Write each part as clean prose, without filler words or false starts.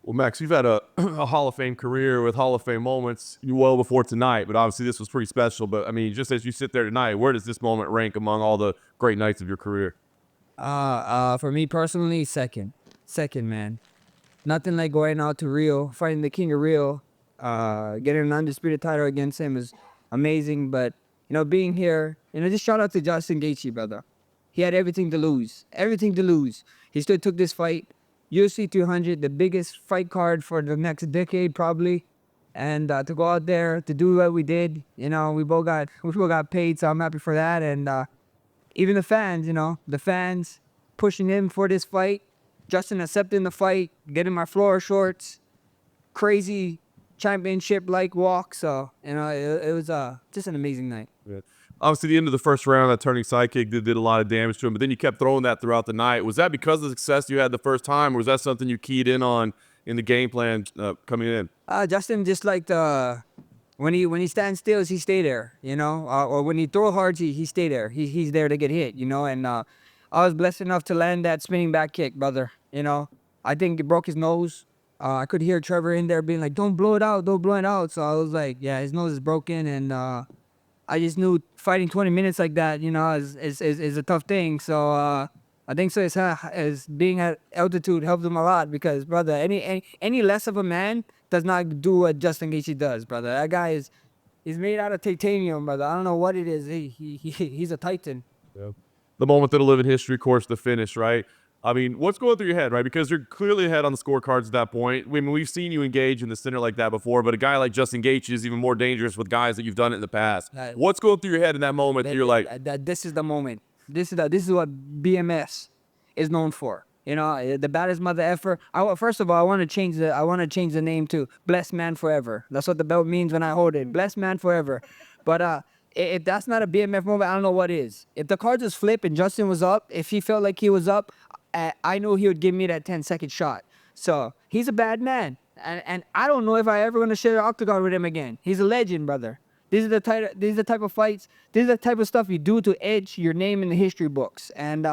Well, Max, you've had a, a Hall of Fame career with Hall of Fame moments well before tonight, but obviously this was pretty special. But I mean, just as you sit there tonight, where does this moment rank among all the great nights of your career? For me personally, second, man. Nothing like going out to Rio, fighting the king of Rio, getting an undisputed title against him is amazing. But being here, just shout out to Justin Gaethje, brother. He had everything to lose. He still took this fight, UFC 200, the biggest fight card for the next decade probably, and to go out there to do what we did, we both got paid, so I'm happy for that. And even the fans, the fans pushing him for this fight, Justin accepting the fight, getting my floor shorts, crazy championship-like walk. So, it was just an amazing night. Yeah. Obviously, the end of the first round, that turning sidekick did a lot of damage to him, but then you kept throwing that throughout the night. Was that because of the success you had the first time, or was that something you keyed in on in the game plan coming in? Justin just like when he stands still, he stay there, or when he throw hard, he stay there. He's there to get hit, and I was blessed enough to land that spinning back kick, brother. I think it broke his nose. I could hear Trevor in there being like, "Don't blow it out, don't blow it out." So I was like, "Yeah, his nose is broken," and I just knew fighting 20 minutes like that, is a tough thing. So I think so as being at altitude helped him a lot because, brother, any less of a man does not do what Justin Gaethje does, brother. That guy he's made out of titanium, brother. I don't know what it is. He's a titan. Yeah. The moment that'll live in history, of course, the finish, right? I mean, what's going through your head, right? Because you're clearly ahead on the scorecards at that point. I mean, we've seen you engage in the center like that before, but a guy like Justin Gaethje is even more dangerous with guys that you've done it in the past. What's going through your head in that moment that you're like, this is the moment. This is what BMS is known for. The baddest mother effer. First of all, I want to change the name to Blessed Man Forever. That's what the belt means when I hold it. Blessed Man Forever. But if that's not a BMF moment, I don't know what is. If the cards was flipped and Justin was up, if he felt like he was up, I knew he would give me that 10-second shot. So he's a bad man, and I don't know if I ever gonna share the octagon with him again. He's a legend, brother. These are the type of fights. This is the type of stuff you do to edge your name in the history books. And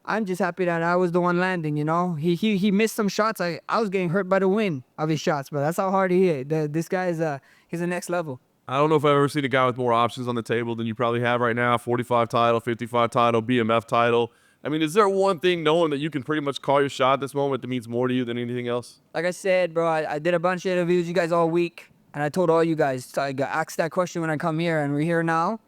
I'm just happy that I was the one landing. He missed some shots. I was getting hurt by the wind of his shots, but that's how hard he hit. This guy is he's the next level. I don't know if I've ever seen a guy with more options on the table than you probably have right now. 45 title, 55 title, BMF title. I mean, is there one thing knowing that you can pretty much call your shot at this moment that means more to you than anything else? Like I said, bro, I did a bunch of interviews with you guys all week, and I told all you guys, so I got asked that question when I come here, and we're here now,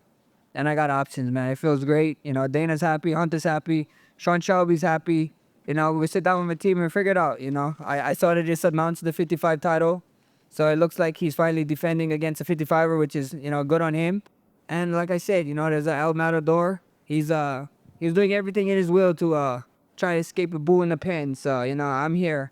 and I got options, man. It feels great. Dana's happy, Hunter's happy, Sean Shelby's happy. We sit down with my team and figure it out, I saw that this amounts to the 55 title, so it looks like he's finally defending against a 55er, which is, good on him. And like I said, there's a El Matador. He's doing everything in his will to try to escape a bull in the pen. So, I'm here.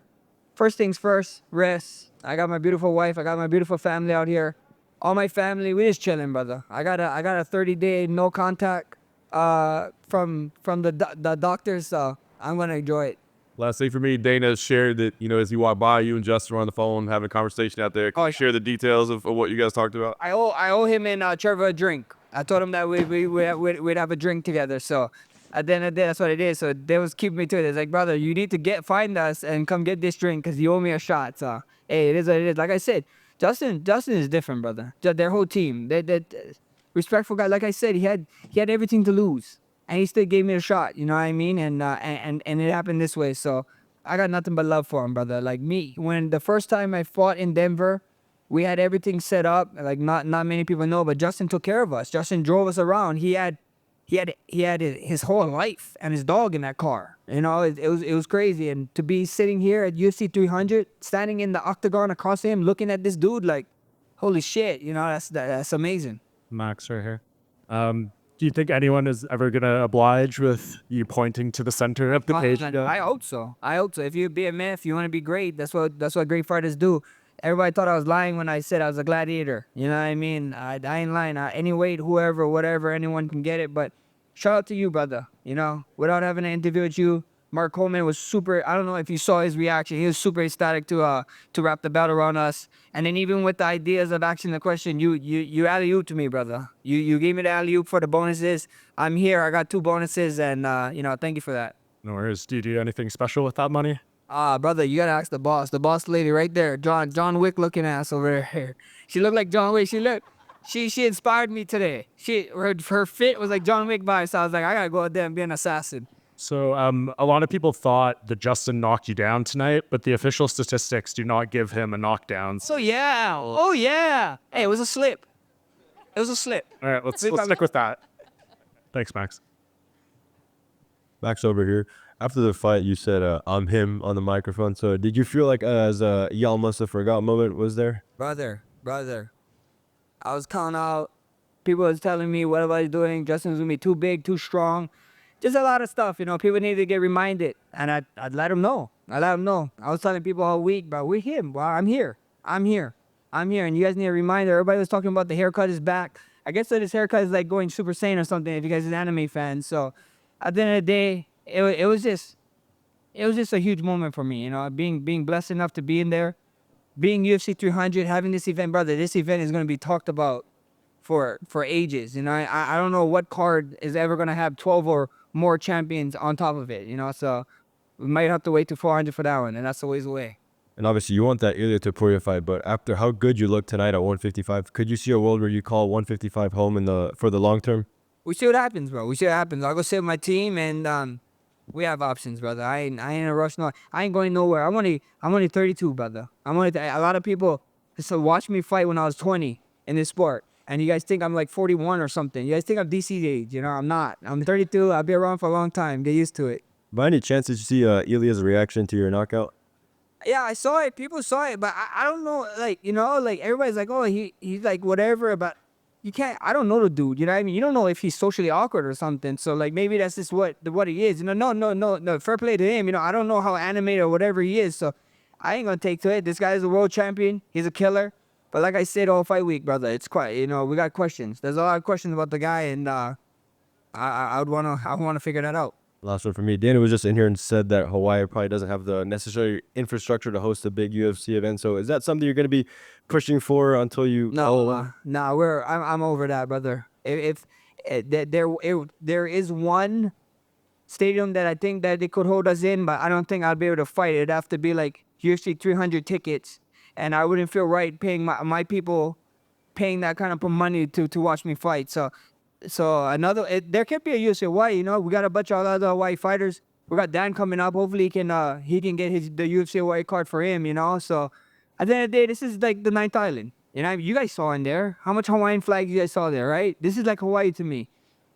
First things first, rest. I got my beautiful wife. I got my beautiful family out here. All my family, we just chilling, brother. I got a 30-day no contact from the doctors, so I'm gonna enjoy it. Last thing for me, Dana shared that, as you walk by, you and Justin were on the phone having a conversation out there. Can you share the details of what you guys talked about? I owe him and Trevor a drink. I told him that we'd have a drink together, so at the end of the day, that's what it is. So they was keeping me to it. It's like, brother, you need to find us and come get this drink because you owe me a shot. So, hey, it is what it is. Like I said, Justin is different, brother. Their whole team, they respectful guy. Like I said, he had everything to lose, and he still gave me a shot. You know what I mean? And it happened this way. So I got nothing but love for him, brother. Like me, when the first time I fought in Denver, we had everything set up. Like not many people know, but Justin took care of us. Justin drove us around. He had his whole life and his dog in that car. It was crazy. And to be sitting here at UFC 300, standing in the octagon across him, looking at this dude like, holy shit, that's amazing. Max right here. Do you think anyone is ever gonna oblige with you pointing to the center of the page? I hope so. If you're BMF, you want to be great. That's what great fighters do. Everybody thought I was lying when I said I was a gladiator. You know what I mean? I ain't lying. Any weight, whoever, whatever, anyone can get it. But shout out to you, brother. Without having an interview with you, Mark Coleman was super. I don't know if you saw his reaction. He was super ecstatic to wrap the belt around us. And then even with the ideas of asking the question, you alley-oop to me, brother. You gave me the alley-oop for the bonuses. I'm here. I got 2 bonuses, and thank you for that. No worries. Do you do anything special with that money? Brother, you gotta ask the boss lady right there, John Wick looking ass over there. She looked like John Wick. She inspired me today. Her fit was like John Wick vibes. So I was like, I gotta go out there and be an assassin. So a lot of people thought that Justin knocked you down tonight, but the official statistics do not give him a knockdown. So yeah, oh yeah. Hey, it was a slip. It was a slip. All right, let's stick with that. Thanks, Max. Max over here. After the fight, you said, I'm him on the microphone. So did you feel like as a y'all must have forgot moment was there? Brother. I was counting out. People was telling me what I was doing. Justin's gonna be too big, too strong. Just a lot of stuff, you know. People need to get reminded. And I'd let them know. I was telling people all week, bro, we're him. Well, I'm here. And you guys need a reminder. Everybody was talking about the haircut is back. I guess that his haircut is like going Super Saiyan or something if you guys are anime fans. So at the end of the day, it was just a huge moment for me, you know, being blessed enough to be in there, being UFC 300, having this event, brother. This event is going to be talked about for ages. You know, I don't know what card is ever going to have 12 or more champions on top of it, you know, so we might have to wait to 400 for that one, and that's a ways away. And obviously, you want that Ilya Topuria fight, but after how good you look tonight at 155, could you see a world where you call 155 home for the long term? We see what happens, bro. We see what happens. I'll go sit with my team, and we have options, brother. I ain't in a rush. No, I ain't going nowhere. I'm only 32, brother. A lot of people used to watch me fight when I was 20 in this sport, and you guys think I'm like 41 or something. You guys think I'm DC age. You know, I'm not. I'm 32. I'll be around for a long time. Get used to it. By any chance, did you see Ilya's reaction to your knockout? Yeah, I saw it. People saw it, but I don't know. Like, you know, like everybody's like, oh, he's like whatever, but you can't. I don't know the dude. You know what I mean? You don't know if he's socially awkward or something. So like maybe that's just what he is. You know, no. Fair play to him. You know, I don't know how animated or whatever he is. So I ain't gonna take to it. This guy is a world champion. He's a killer. But like I said all fight week, brother, it's quite. You know, we got questions. There's a lot of questions about the guy, and I would wanna figure that out. Last one for me. Dana was just in here and said that Hawaii probably doesn't have the necessary infrastructure to host a big UFC event. So is that something you're going to be pushing for until you? No, I'm over that, brother. If there is one stadium that I think that they could hold us in, but I don't think I'd be able to fight. It'd have to be like UFC 300 tickets, and I wouldn't feel right paying my people paying that kind of money to watch me fight. So there could be a UFC Hawaii. You know, we got a bunch of other Hawaii fighters. We got Dan coming up. Hopefully he can get the UFC Hawaii card for him. You know, so at the end of the day, this is like the 9th island. You know, you guys saw in there how much Hawaiian flags you guys saw there, right? This is like Hawaii to me.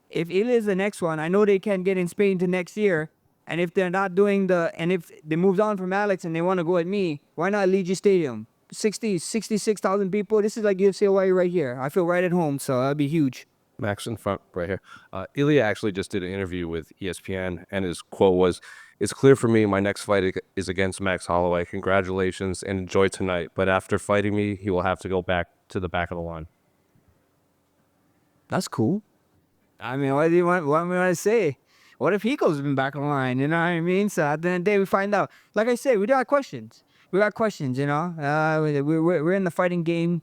If Ilya is the next one, I know they can't get in Spain to next year. And if they're not doing and if they moved on from Alex and they want to go at me, why not Legion Stadium? 66,000 people. This is like UFC Hawaii right here. I feel right at home, so that'd be huge. Max in front right here. Ilya actually just did an interview with ESPN, and his quote was, "It's clear for me my next fight is against Max Holloway. Congratulations and enjoy tonight. But after fighting me, he will have to go back to the back of the line." That's cool. I mean, what do you want me to say? What if he goes in the back of the line? You know what I mean? So at the end of the day, we find out. Like I said, we got questions. You know. We're in the fighting game.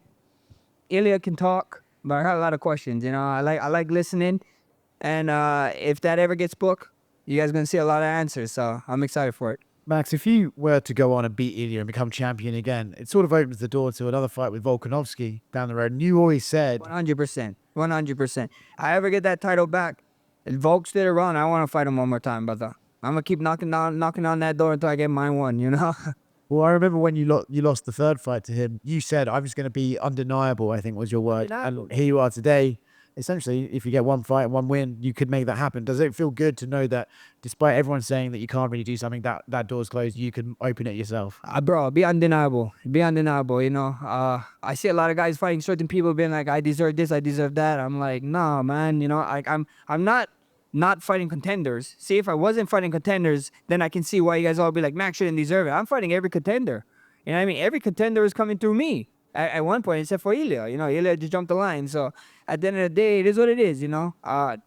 Ilya can talk. But I got a lot of questions, you know. I like listening, and if that ever gets booked, you guys gonna see a lot of answers. So I'm excited for it. Max, if you were to go on and beat Ilya and become champion again, it sort of opens the door to another fight with Volkanovski down the road. And you always said 100%. I ever get that title back, and Volk's did it wrong, I want to fight him one more time, brother. I'm gonna keep knocking on that door until I get mine won. You know. Well, I remember when you lost the third fight to him, you said, I was going to be undeniable, I think was your word. And here you are today. Essentially, if you get one fight and one win, you could make that happen. Does it feel good to know that despite everyone saying that you can't really do something, that door's closed, you can open it yourself? Bro, be undeniable, you know. I see a lot of guys fighting certain people being like, I deserve this, I deserve that. I'm like, nah, man, you know, I'm not fighting contenders. See, if I wasn't fighting contenders, then I can see why you guys all be like, Max shouldn't deserve it. I'm fighting every contender. You know what I mean? Every contender is coming through me at one point, except for Ilya. You know, Ilya just jumped the line. So at the end of the day, it is what it is, you know.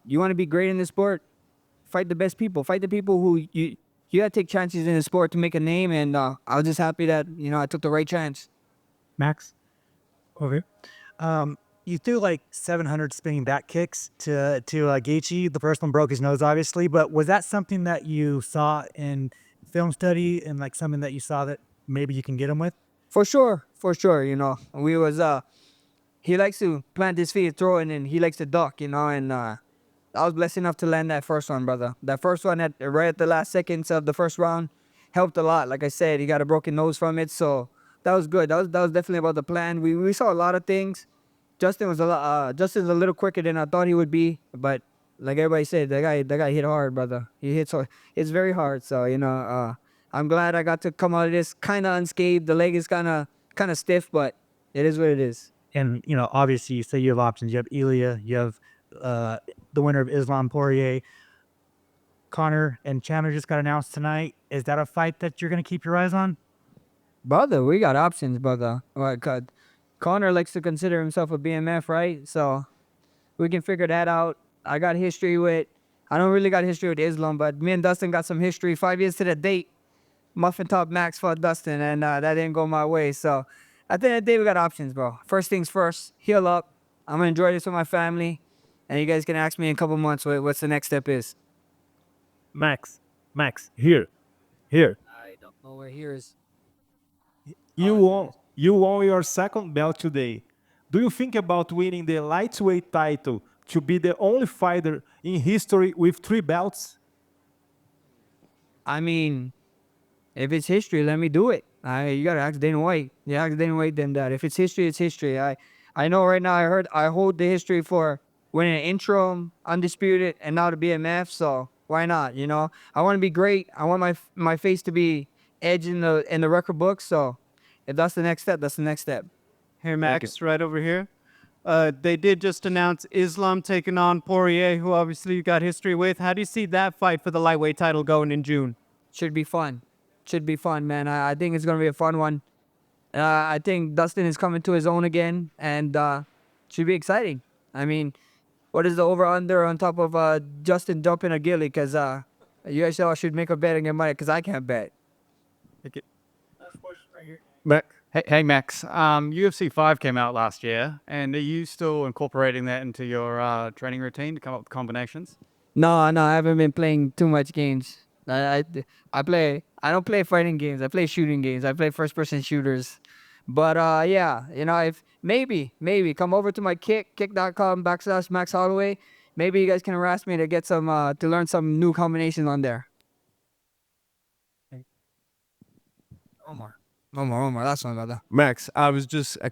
You want to be great in the sport, fight the best people. Fight the people who you got to take chances in the sport to make a name. And I was just happy that, you know, I took the right chance. Max, over here. You threw like 700 spinning back kicks to Gaethje. The first one broke his nose, obviously. But was that something that you saw in film study and like something that you saw that maybe you can get him with? For sure, for sure. You know, we was he likes to plant his feet, throw it, and he likes to duck. You know, and I was blessed enough to land that first one, brother. That first one right at the last seconds of the first round helped a lot. Like I said, he got a broken nose from it, so that was good. That was definitely about the plan. We saw a lot of things. Justin's a little quicker than I thought he would be, but like everybody said, that guy hit hard, brother. He hits hard. It's very hard. So you know, I'm glad I got to come out of this kind of unscathed. The leg is kind of stiff, but it is what it is. And you know, obviously, you say you have options. You have Ilya. You have the winner of Islam Poirier. Connor and Chandler just got announced tonight. Is that a fight that you're gonna keep your eyes on? Brother, we got options, brother. Connor likes to consider himself a BMF, right? So we can figure that out. I don't really got history with Islam, but me and Dustin got some history. 5 years to the date, Muffin Top Max fought Dustin, and that didn't go my way. So at the end of the day, we got options, bro. First things first, heal up. I'm going to enjoy this with my family, and you guys can ask me in a couple months what's the next step is. Max, here. I don't know where here is. You won your second belt today. Do you think about winning the lightweight title to be the only fighter in history with 3 belts? I mean, if it's history, let me do it. You gotta ask Dana White. Yeah, ask Dana White then that. If it's history, it's history. I know right now I hold the history for winning an interim, undisputed, and now the BMF, so why not, you know? I want to be great. I want my face to be edge in the record book, so if that's the next step, that's the next step. Hey, Max, right over here. They did just announce Islam taking on Poirier, who obviously you got history with. How do you see that fight for the lightweight title going in June? Should be fun. Should be fun, man. I think it's going to be a fun one. I think Dustin is coming to his own again, and should be exciting. I mean, what is the over-under on top of Justin dumping a Gilly? Because you guys all should make a bet and get money, because I can't bet. Hey Max, UFC 5 came out last year, and are you still incorporating that into your training routine to come up with combinations? No, I haven't been playing too much games. I don't play fighting games. I play shooting games. I play first-person shooters. But yeah, you know, if maybe come over to my kick.com/Max Holloway. Maybe you guys can harass me to get some to learn some new combinations on there. Omar, that's one, brother. Max, I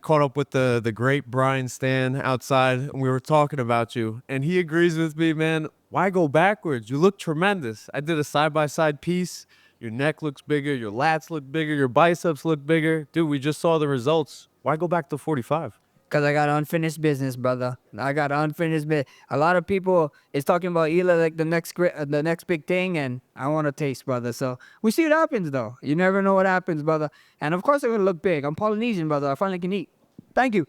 caught up with the great Brian Stan outside, and we were talking about you, and he agrees with me, man. Why go backwards? You look tremendous. I did a side-by-side piece. Your neck looks bigger, your lats look bigger, your biceps look bigger. Dude, we just saw the results. Why go back to 45? Because I got unfinished business, brother. I got unfinished business. A lot of people is talking about Ela like the next big thing, and I want to taste, brother. So we see what happens, though. You never know what happens, brother. And of course, I'm going to look big. I'm Polynesian, brother. I finally can eat. Thank you.